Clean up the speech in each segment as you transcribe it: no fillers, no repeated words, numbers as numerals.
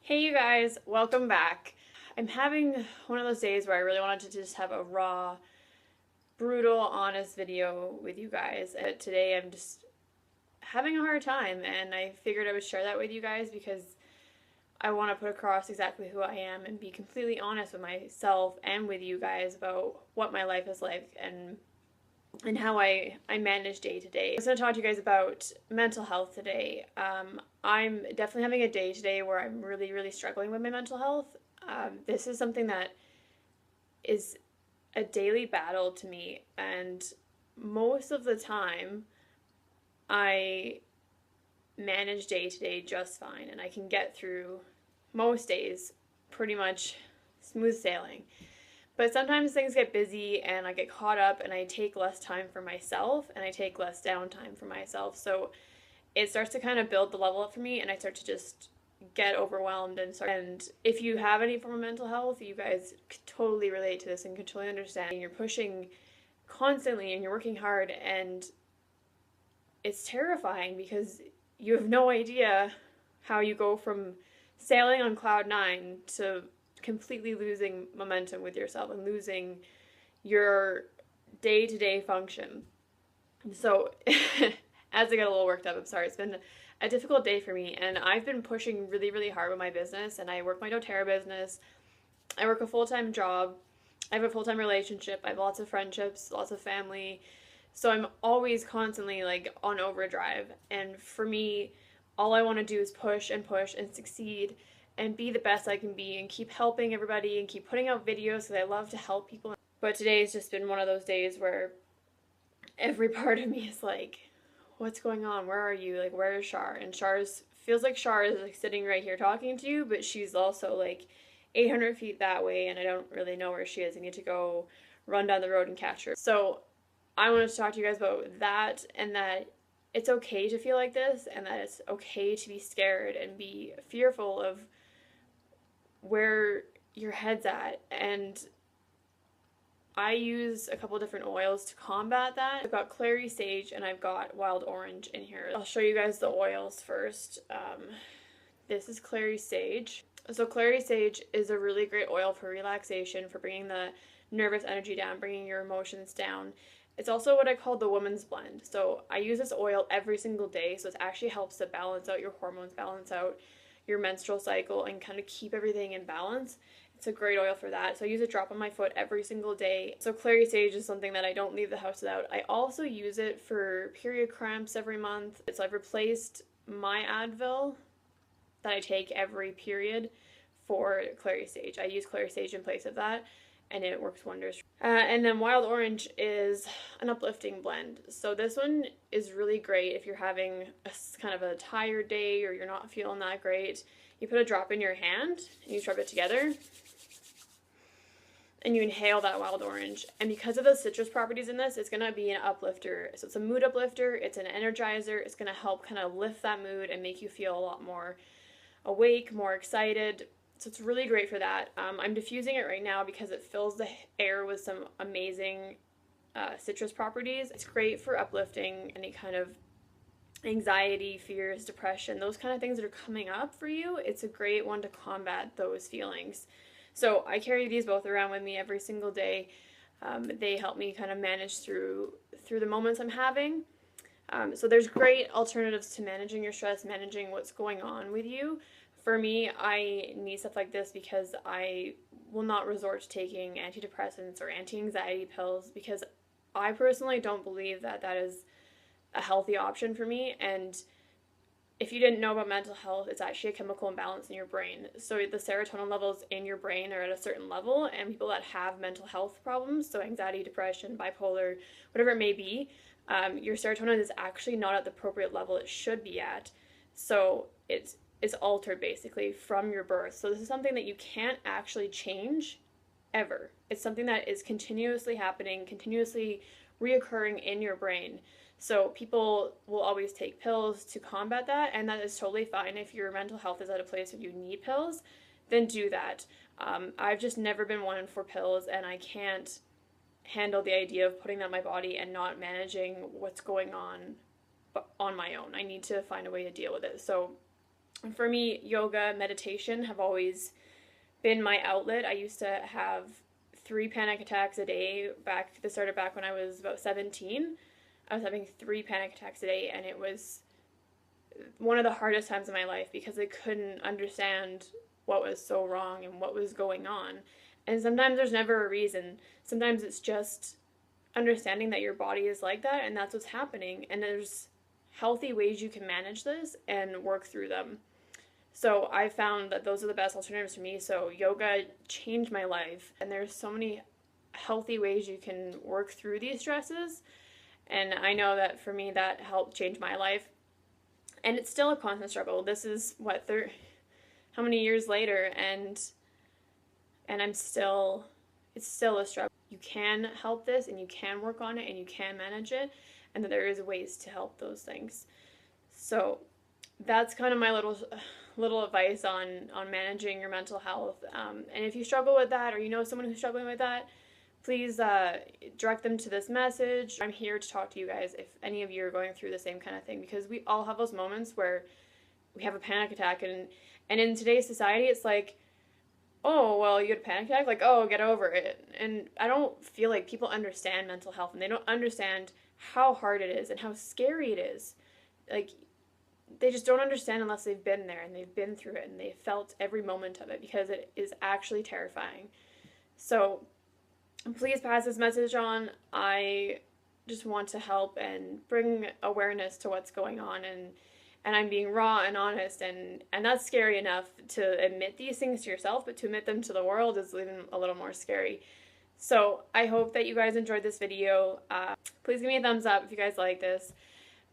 Hey you guys, welcome back. I'm having one of those days where I really wanted to just have a raw, brutal, honest video with you guys. Today I'm just having a hard time and I figured I would share that with you guys because I want to put across exactly who I am and be completely honest with myself and with you guys about what my life is like and how I manage day to day. I was going to talk to you guys about mental health today. I'm definitely having a day today where I'm really struggling with my mental health. This is something that is a daily battle to me, and most of the time I manage day to day just fine, and I can get through most days pretty much smooth sailing. But sometimes things get busy and I get caught up and I take less time for myself and I take less downtime for myself. So it starts to kind of build the level up for me and I start to just get overwhelmed and if you have any form of mental health, you guys could totally relate to this and can totally understand. You're pushing constantly and you're working hard and it's terrifying because you have no idea how you go from sailing on cloud nine to completely losing momentum with yourself and losing your day-to-day function. So as I get a little worked up, I'm sorry, it's been a difficult day for me and I've been pushing really hard with my business, and I work my doTERRA business. I work a full-time job. I have a full-time relationship. I have lots of friendships, lots of family. So I'm always constantly like on overdrive, and for me all I want to do is push and succeed and be the best I can be and keep helping everybody and keep putting out videos because I love to help people. But today has just been one of those days where every part of me is like, what's going on? Where are you? Like, where is Shar? And feels like Shar is like sitting right here talking to you, but she's also like 800 feet that way and I don't really know where she is. I need to go run down the road and catch her. So I wanted to talk to you guys about that, and that it's okay to feel like this and that it's okay to be scared and be fearful of where your head's at. And I use a couple different oils to combat that. I've got clary sage and I've got wild orange in here. I'll show you guys the oils first. This is clary sage. So clary sage is a really great oil for relaxation, for bringing the nervous energy down, bringing your emotions down. It's also what I call the woman's blend. So I use this oil every single day, so it actually helps to balance out your hormones, balance out your menstrual cycle, and kind of keep everything in balance. It's a great oil for that. So I use a drop on my foot every single day. So clary sage is something that I don't leave the house without. I also use it for period cramps every month. So I've replaced my Advil that I take every period for clary sage. I use clary sage in place of that, and it works wonders. And then wild orange is an uplifting blend. So this one is really great if you're having kind of a tired day or you're not feeling that great. You put a drop in your hand and you rub it together and you inhale that wild orange. And because of the citrus properties in this, it's going to be an uplifter. So it's a mood uplifter, it's an energizer, it's going to help kind of lift that mood and make you feel a lot more awake, more excited. So it's really great for that. I'm diffusing it right now because it fills the air with some amazing citrus properties. It's great for uplifting any kind of anxiety, fears, depression, those kind of things that are coming up for you. It's a great one to combat those feelings. So I carry these both around with me every single day. They help me kind of manage through the moments I'm having. So there's great alternatives to managing your stress, managing what's going on with you. For me, I need stuff like this because I will not resort to taking antidepressants or anti-anxiety pills because I personally don't believe that that is a healthy option for me. And if you didn't know about mental health, it's actually a chemical imbalance in your brain. So the serotonin levels in your brain are at a certain level, and people that have mental health problems, so anxiety, depression, bipolar, whatever it may be, your serotonin is actually not at the appropriate level it should be at. So it's altered basically from your birth. So this is something that you can't actually change ever. It's something that is continuously happening, continuously reoccurring in your brain. So people will always take pills to combat that, and that is totally fine. If your mental health is at a place where you need pills, then do that. I've just never been one for pills, and I can't handle the idea of putting that in my body and not managing what's going on my own. I need to find a way to deal with it. So For me, yoga, meditation have always been my outlet. I used to have 3 panic attacks a day this started back when I was about 17. I was having 3 panic attacks a day, and it was one of the hardest times of my life because I couldn't understand what was so wrong and what was going on. And sometimes there's never a reason. Sometimes it's just understanding that your body is like that and that's what's happening. And there's healthy ways you can manage this and work through them. So I found that those are the best alternatives for me. So yoga changed my life, and there's so many healthy ways you can work through these stresses. And I know that for me, that helped change my life. And it's still a constant struggle. This is how many years later, and it's still a struggle. You can help this, and you can work on it, and you can manage it, and that there is ways to help those things. So that's kind of my little advice on managing your mental health. And if you struggle with that, or you know someone who's struggling with that, please direct them to this message. I'm here to talk to you guys if any of you are going through the same kind of thing, because we all have those moments where we have a panic attack, and in today's society, it's like, oh, well, you had a panic attack? Like, oh, get over it. And I don't feel like people understand mental health, and they don't understand how hard it is and how scary it is. Like, they just don't understand unless they've been there and they've been through it and they've felt every moment of it, because it is actually terrifying. So please pass this message on. I just want to help and bring awareness to what's going on, and I'm being raw and honest, and that's scary enough to admit these things to yourself, but to admit them to the world is even a little more scary. So I hope that you guys enjoyed this video. Please give me a thumbs up if you guys like this.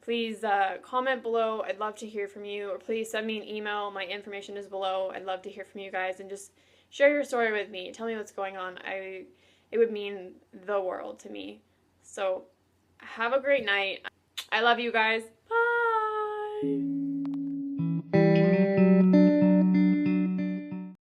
Please comment below. I'd love to hear from you, or please send me an email. My information is below. I'd love to hear from you guys, and just share your story with me. Tell me what's going on. It would mean the world to me. So have a great night. I love you guys. Bye.